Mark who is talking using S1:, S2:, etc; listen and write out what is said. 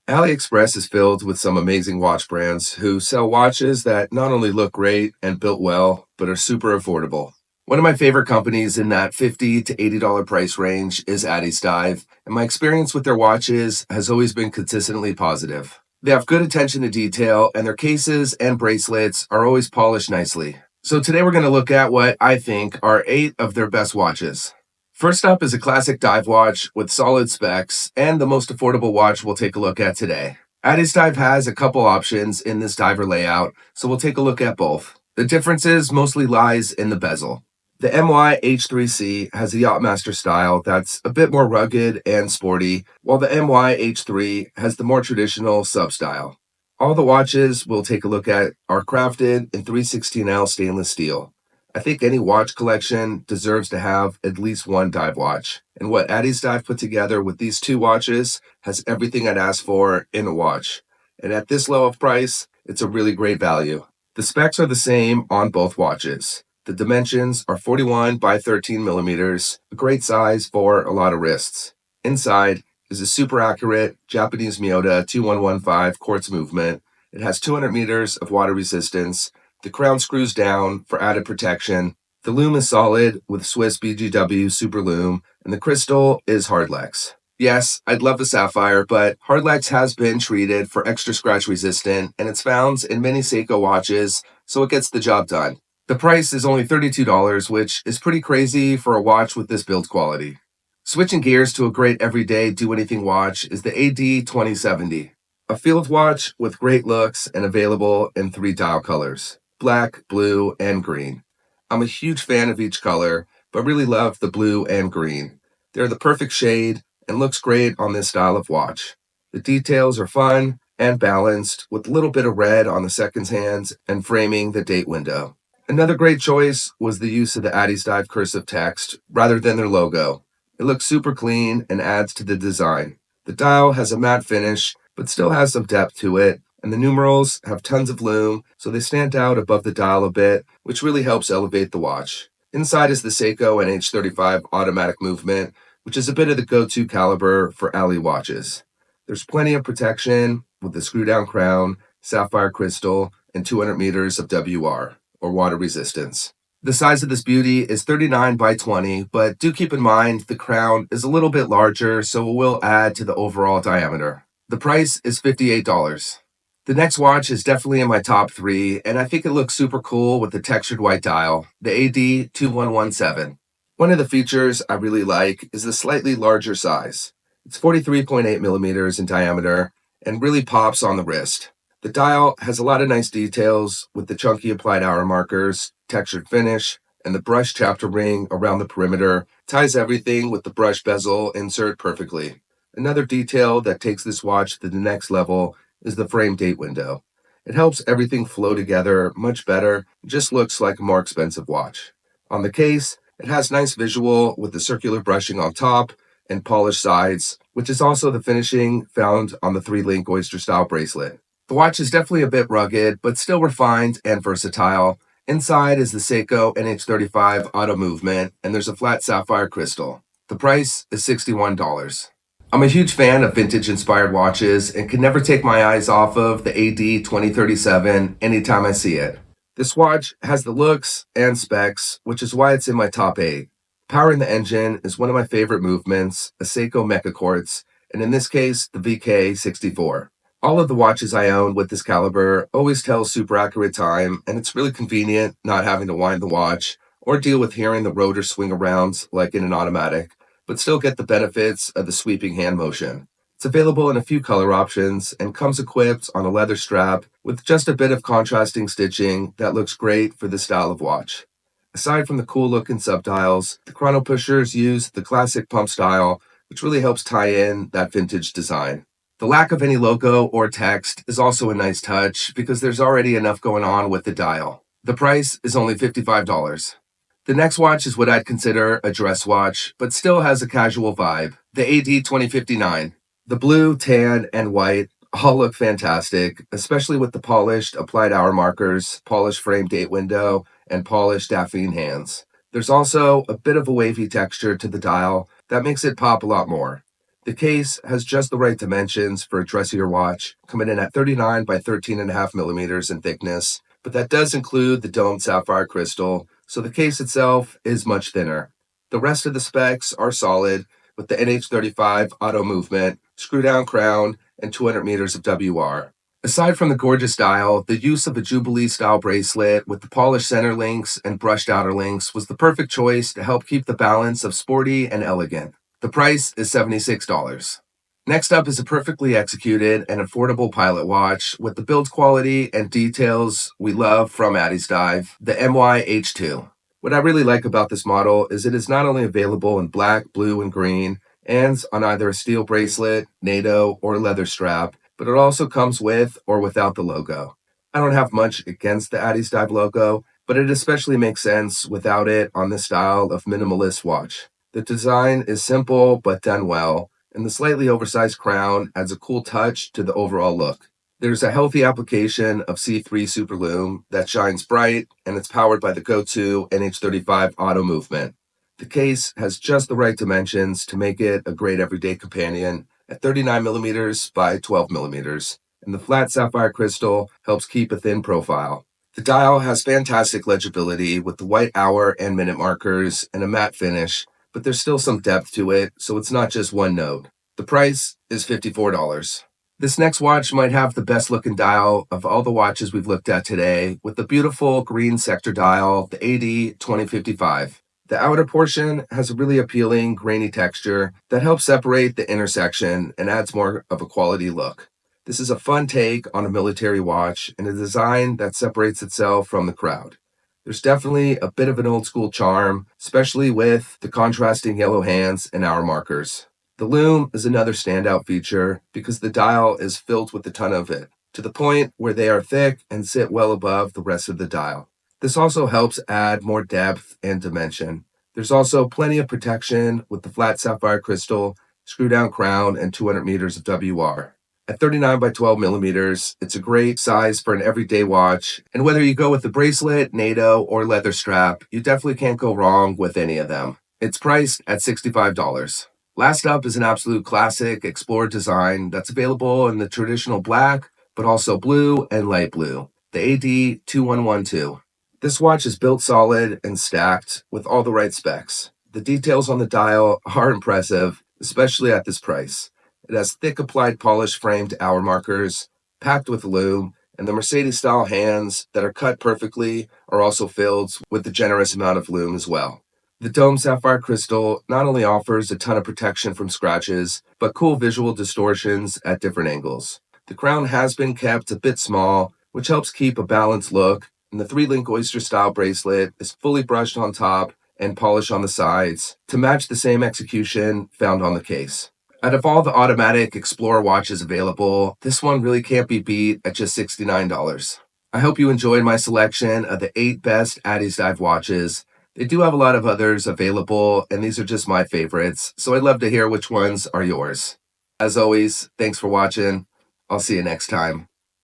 S1: AliExpress is filled with some amazing watch brands who sell watches that not only look great and built well, but are super affordable. One of my favorite companies in that $50 to $80 price range is Addiesdive, and my experience with their watches has always been consistently positive. They have good attention to detail, and their cases and bracelets are always polished nicely. So today we're going to look at what I think are 8 of their best watches. First up is a classic dive watch with solid specs and the most affordable watch we'll take a look at today. Addiesdive has a couple options in this diver layout, so we'll take a look at both. The differences mostly lies in the bezel. The MY-H3C has a Yachtmaster style that's a bit more rugged and sporty, while the MY-H3 has the more traditional sub-style. All the watches we'll take a look at are crafted in 316L stainless steel. I think any watch collection deserves to have at least one dive watch, and what Addiesdive put together with these 2 watches has everything I'd ask for in a watch. And at this low of price, it's a really great value. The specs are the same on both watches. The dimensions are 41 by 13 millimeters, a great size for a lot of wrists. Inside is a super accurate Japanese Miyota 2115 quartz movement. It has 200 meters of water resistance. The crown screws down for added protection. The lume is solid with Swiss BGW Super Lume, and the crystal is Hardlex. Yes, I'd love the sapphire, but Hardlex has been treated for extra scratch resistant, and it's found in many Seiko watches, so it gets the job done. The price is only $32, which is pretty crazy for a watch with this build quality. Switching gears to a great everyday do-anything watch is the AD2070, a field watch with great looks and available in 3 dial colors: black, blue, and green. I'm a huge fan of each color, but really love the blue and green. They're the perfect shade and looks great on this style of watch. The details are fun and balanced with a little bit of red on the seconds hands and framing the date window. Another great choice was the use of the Addiesdive cursive text rather than their logo. It looks super clean and adds to the design. The dial has a matte finish, but still has some depth to it, and the numerals have tons of lume, so they stand out above the dial a bit, which really helps elevate the watch. Inside is the Seiko NH35 automatic movement, which is a bit of the go-to caliber for Ali watches. There's plenty of protection with the screw-down crown, sapphire crystal, and 200 meters of WR, or water resistance. The size of this beauty is 39 by 20, but do keep in mind the crown is a little bit larger, so it will add to the overall diameter. The price is $58. The next watch is definitely in my top 3, and I think it looks super cool with the textured white dial, the AD2117. One of the features I really like is the slightly larger size. It's 43.8 millimeters in diameter and really pops on the wrist. The dial has a lot of nice details with the chunky applied hour markers, textured finish, and the brush chapter ring around the perimeter ties everything with the brush bezel insert perfectly. Another detail that takes this watch to the next level is the frame date window. It helps everything flow together much better and just looks like a more expensive watch. On the case, it has nice visual with the circular brushing on top and polished sides, which is also the finishing found on the 3-link oyster style bracelet. The watch is definitely a bit rugged, but still refined and versatile. Inside is the Seiko NH35 auto movement, and there's a flat sapphire crystal. The price is $61. I'm a huge fan of vintage-inspired watches and can never take my eyes off of the AD2037 anytime I see it. This watch has the looks and specs, which is why it's in my top 8. Powering the engine is one of my favorite movements, a Seiko Mecha Quartz, and in this case, the VK64. All of the watches I own with this caliber always tell super accurate time, and it's really convenient not having to wind the watch or deal with hearing the rotor swing around like in an automatic, but still get the benefits of the sweeping hand motion. It's available in a few color options and comes equipped on a leather strap with just a bit of contrasting stitching that looks great for this style of watch. Aside from the cool looking subdials, the chrono pushers use the classic pump style, which really helps tie in that vintage design. The lack of any logo or text is also a nice touch because there's already enough going on with the dial. The price is only $55. The next watch is what I'd consider a dress watch, but still has a casual vibe, the AD2059. The blue, tan, and white all look fantastic, especially with the polished applied hour markers, polished frame date window, and polished daphne hands. There's also a bit of a wavy texture to the dial that makes it pop a lot more. The case has just the right dimensions for a dressier watch, coming in at 39 by 13.5 millimeters in thickness, but that does include the domed sapphire crystal, so the case itself is much thinner. The rest of the specs are solid, with the NH35 auto movement, screw-down crown, and 200 meters of WR. Aside from the gorgeous dial, the use of a Jubilee-style bracelet with the polished center links and brushed outer links was the perfect choice to help keep the balance of sporty and elegant. The price is $76. Next up is a perfectly executed and affordable pilot watch with the build quality and details we love from Addiesdive, the MYH2. What I really like about this model is it is not only available in black, blue, and green, and on either a steel bracelet, NATO, or leather strap, but it also comes with or without the logo. I don't have much against the Addiesdive logo, but it especially makes sense without it on this style of minimalist watch. The design is simple but done well, and the slightly oversized crown adds a cool touch to the overall look. There's a healthy application of C3 Superlume that shines bright, and it's powered by the go-to NH35 auto movement. The case has just the right dimensions to make it a great everyday companion at 39 millimeters by 12 millimeters, and the flat sapphire crystal helps keep a thin profile. The dial has fantastic legibility with the white hour and minute markers and a matte finish, but there's still some depth to it, so it's not just one note. The price is $54. This next watch might have the best looking dial of all the watches we've looked at today, with the beautiful green sector dial, the AD 2055. The outer portion has a really appealing grainy texture that helps separate the intersection and adds more of a quality look. This is a fun take on a military watch and a design that separates itself from the crowd. There's definitely a bit of an old school charm, especially with the contrasting yellow hands and hour markers. The lume is another standout feature because the dial is filled with a ton of it, to the point where they are thick and sit well above the rest of the dial. This also helps add more depth and dimension. There's also plenty of protection with the flat sapphire crystal, screw-down crown, and 200 meters of WR. At 39 by 12 millimeters, it's a great size for an everyday watch, and whether you go with the bracelet, NATO, or leather strap, you definitely can't go wrong with any of them. It's priced at $65. Last up is an absolute classic Explorer design that's available in the traditional black, but also blue and light blue, the AD 2112. This watch is built solid and stacked with all the right specs. The details on the dial are impressive, especially at this price. It has thick applied polished framed hour markers, packed with lume, and the Mercedes-style hands that are cut perfectly are also filled with a generous amount of lume as well. The dome sapphire crystal not only offers a ton of protection from scratches, but cool visual distortions at different angles. The crown has been kept a bit small, which helps keep a balanced look, and the 3-link oyster-style bracelet is fully brushed on top and polished on the sides to match the same execution found on the case. Out of all the automatic Explorer watches available, this one really can't be beat at just $69. I hope you enjoyed my selection of the 8 best Addiesdive watches. They do have a lot of others available, and these are just my favorites, so I'd love to hear which ones are yours. As always, thanks for watching. I'll see you next time.